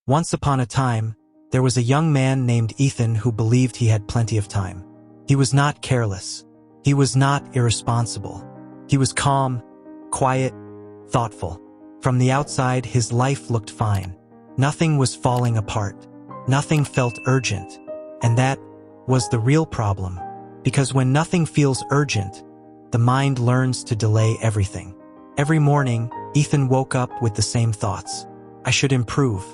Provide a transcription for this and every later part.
Once upon a time, there was a young man named Ethan who believed he had plenty of time. He was not careless. He was not irresponsible. He was calm, quiet, thoughtful. From the outside, his life looked fine. Nothing was falling apart. Nothing felt urgent. And that was the real problem. Because when nothing feels urgent, the mind learns to delay everything. Every morning, Ethan woke up with the same thoughts. I should improve.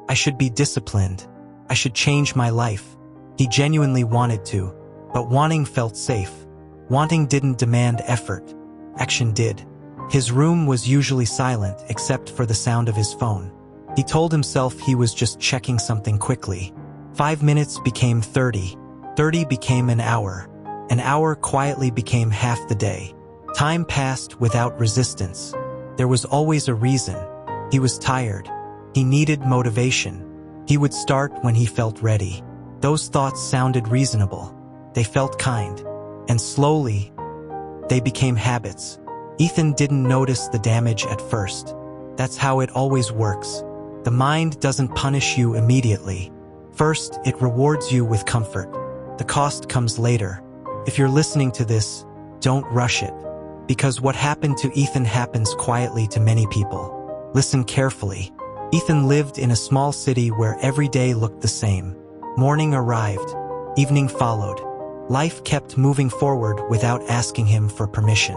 I should be disciplined. I should change my life. He genuinely wanted to, but wanting felt safe. Wanting didn't demand effort. Action did. His room was usually silent except for the sound of his phone. He told himself he was just checking something quickly. 5 minutes became 30. 30 became an hour. An hour quietly became half the day. Time passed without resistance. There was always a reason. He was tired. He needed motivation. He would start when he felt ready. Those thoughts sounded reasonable. They felt kind. And slowly, they became habits. Ethan didn't notice the damage at first. That's how it always works. The mind doesn't punish you immediately. First, it rewards you with comfort. The cost comes later. If you're listening to this, don't rush it. Because what happened to Ethan happens quietly to many people. Listen carefully. Ethan lived in a small city where every day looked the same. Morning arrived. Evening followed. Life kept moving forward without asking him for permission.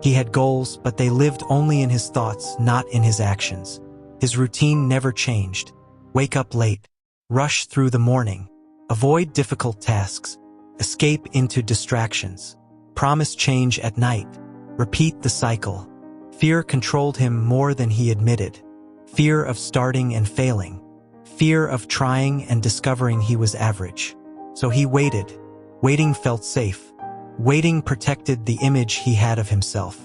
He had goals, but they lived only in his thoughts, not in his actions. His routine never changed. Wake up late. Rush through the morning. Avoid difficult tasks. Escape into distractions. Promise change at night. Repeat the cycle. Fear controlled him more than he admitted. Fear of starting and failing. Fear of trying and discovering he was average. So he waited. Waiting felt safe. Waiting protected the image he had of himself.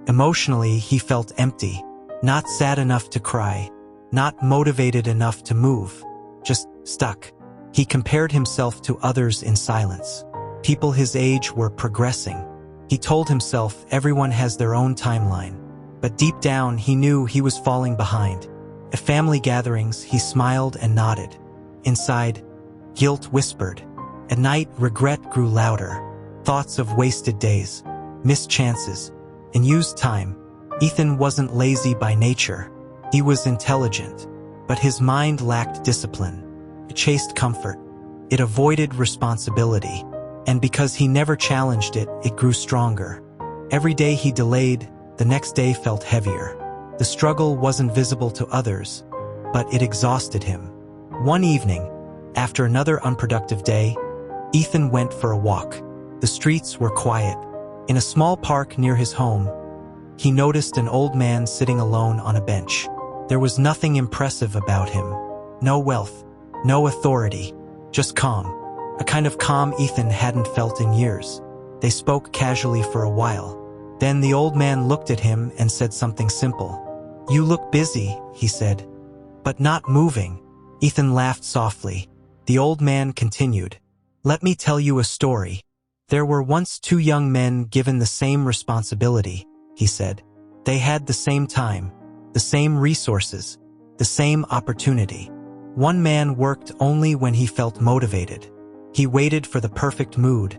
Emotionally, he felt empty. Not sad enough to cry. Not motivated enough to move. Just stuck. He compared himself to others in silence. People his age were progressing. He told himself everyone has their own timeline. But deep down, he knew he was falling behind. At family gatherings, he smiled and nodded. Inside, guilt whispered. At night, regret grew louder. Thoughts of wasted days, missed chances, and used time. Ethan wasn't lazy by nature. He was intelligent. But his mind lacked discipline. It chased comfort. It avoided responsibility. And because he never challenged it, it grew stronger. Every day he delayed, the next day felt heavier. The struggle wasn't visible to others, but it exhausted him. One evening, after another unproductive day, Ethan went for a walk. The streets were quiet. In a small park near his home, he noticed an old man sitting alone on a bench. There was nothing impressive about him. No wealth, no authority, just calm. A kind of calm Ethan hadn't felt in years. They spoke casually for a while. Then the old man looked at him and said something simple. "You look busy," he said, "but not moving." Ethan laughed softly. The old man continued, "Let me tell you a story. There were once 2 young men given the same responsibility," he said. They had the same time, the same resources, the same opportunity. One man worked only when he felt motivated. He waited for the perfect mood,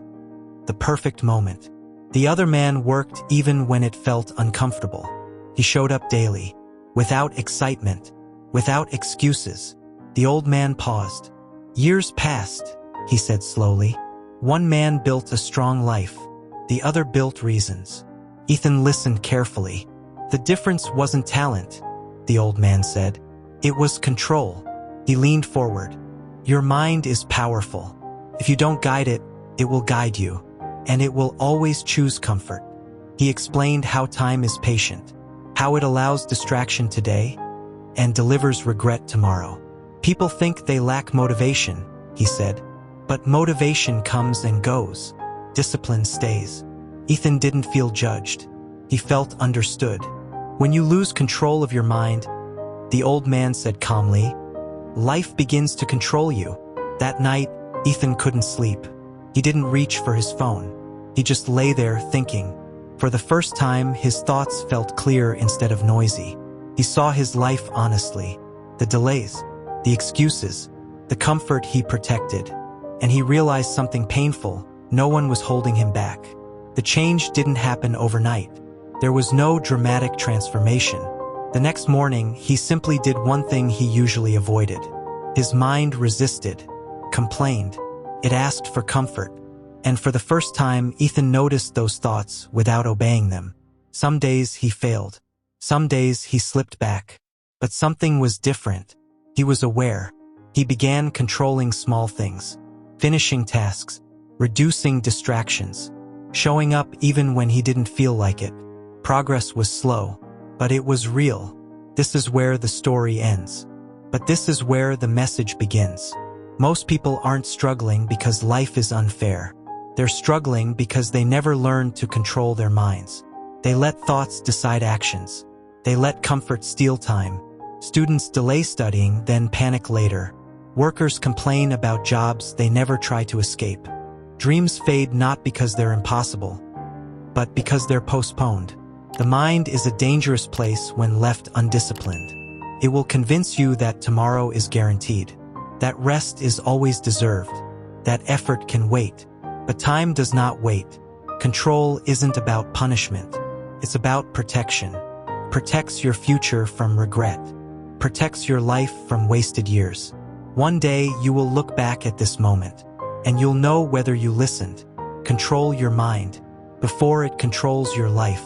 the perfect moment. The other man worked even when it felt uncomfortable. He showed up daily, without excitement, without excuses. The old man paused. Years passed, he said slowly. One man built a strong life. The other built reasons. Ethan listened carefully. The difference wasn't talent, the old man said. It was control. He leaned forward. Your mind is powerful. If you don't guide it, it will guide you. And it will always choose comfort. He explained how time is patient, how it allows distraction today and delivers regret tomorrow. People think they lack motivation, he said, but motivation comes and goes. Discipline stays. Ethan didn't feel judged. He felt understood. When you lose control of your mind, the old man said calmly, life begins to control you. That night, Ethan couldn't sleep. He didn't reach for his phone. He just lay there thinking. For the first time, his thoughts felt clear instead of noisy. He saw his life honestly. The delays, the excuses, the comfort he protected. And he realized something painful: no one was holding him back. The change didn't happen overnight. There was no dramatic transformation. The next morning, he simply did one thing he usually avoided. His mind resisted, complained. It asked for comfort. And for the first time, Ethan noticed those thoughts without obeying them. Some days he failed. Some days he slipped back. But something was different. He was aware. He began controlling small things, finishing tasks, reducing distractions, showing up even when he didn't feel like it. Progress was slow, but it was real. This is where the story ends. But this is where the message begins. Most people aren't struggling because life is unfair. They're struggling because they never learned to control their minds. They let thoughts decide actions. They let comfort steal time. Students delay studying, then panic later. Workers complain about jobs they never try to escape. Dreams fade not because they're impossible, but because they're postponed. The mind is a dangerous place when left undisciplined. It will convince you that tomorrow is guaranteed, that rest is always deserved, that effort can wait. But time does not wait. Control isn't about punishment. It's about protection. Protects your future from regret. Protects your life from wasted years. One day you will look back at this moment, and you'll know whether you listened. Control your mind before it controls your life.